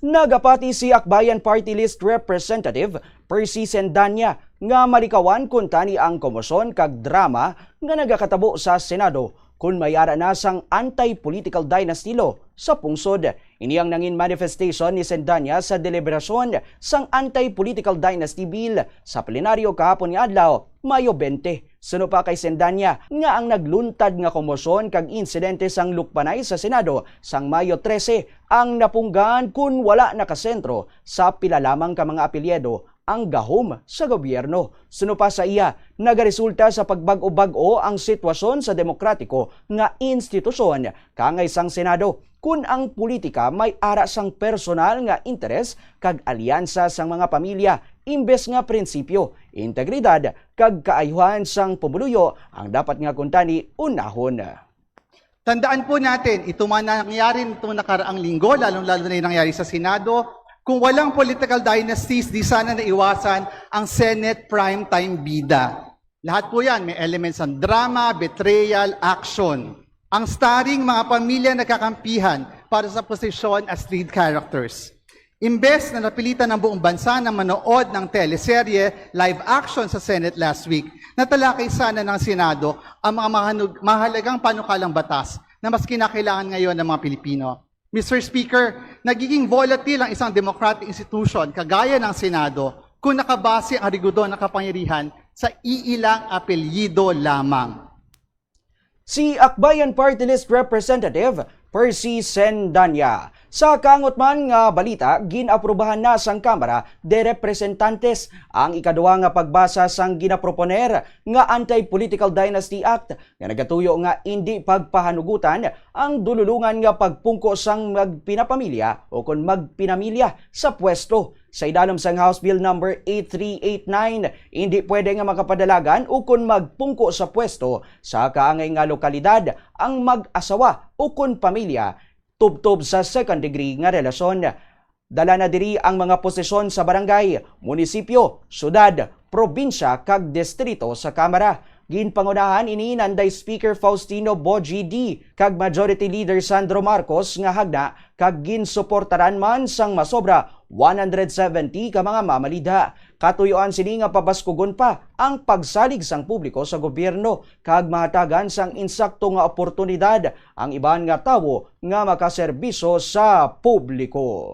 Nagapati si Akbayan Party List Representative Percy Sendanya nga malikawan kung tani ang komosyon kag drama nga nagakatabo sa Senado kung mayara na sang anti-political dynasty law sa pungsod. Ini ang nangin manifestation ni Sendanya sa deliberasyon sang anti-political dynasty bill sa plenaryo kahapon nga adlaw, Mayo 20. Suno pa kay Sendanya nga ang nagluntad nga komosyon kag insidente sang lukpanay sa Senado sang Mayo 13 ang napunggan kung wala nakasentro sa pila lamang ka mga apelyedo ang gahom sa gobyerno. Suno pa sa iya, nagaresulta sa pagbag-o-bag-o ang sitwasyon sa demokratiko nga institusyon kangay sang Senado kun ang politika may ara sang personal nga interes kag alyansa sang mga pamilya imbes nga prinsipyo, integridad kag kaayuhan sang pumuluyo ang dapat nga kuntani unahon. Tandaan po natin, ito man nangyari itong nakaraang linggo, lalong-lalo na yung nangyari sa Senado. Kung walang political dynasties, di sana naiwasan ang Senate primetime bida. Lahat po yan, may elements ng drama, betrayal, action. Ang starring mga pamilya nagkakampihan para sa posisyon as lead characters. Imbes na napilitan ng buong bansa na manood ng teleserye live action sa Senate last week, natalakay sana ng Senado ang mga mahalagang panukalang batas na mas kinakailangan ngayon ng mga Pilipino. Mr. Speaker, nagiging volatile ang isang democratic institution kagaya ng Senado kung nakabase ang rigidon ng kapangyarihan sa iilang apelyido lamang. Si Akbayan Party List Representative Percy Sendanya. Sa kaangot man nga balita, ginaprubahan na sang Kamara de Representantes ang ikaduha nga pagbasa sang ginaproponer nga Anti-Political Dynasty Act nga nagatuyo nga hindi pagpahanugutan ang dululungan nga pagpungko sang magpinapamilya o kung magpinamilya sa pwesto. Sa idalom sang House Bill number 8389, hindi pwede nga makapadalagan o kung magpungko sa pwesto sa kaangay nga lokalidad ang mag-asawa o kung pamilya tubtob sa second degree nga relasyon. Dala na diri ang mga posisyon sa barangay, munisipyo, syudad, probinsya kag distrito sa Kamara. Ginpangunahan ini nanday Speaker Faustino Bogie D kag Majority Leader Sandro Marcos nga hagna kag ginsuportaran man sang masobra 170 ka mga mamalida. Katuyuan sini nga pabaskugon pa ang pagsalig sang publiko sa gobyerno kag mahatagan sang insakto nga oportunidad ang iban nga tawo nga makaserbisyo sa publiko.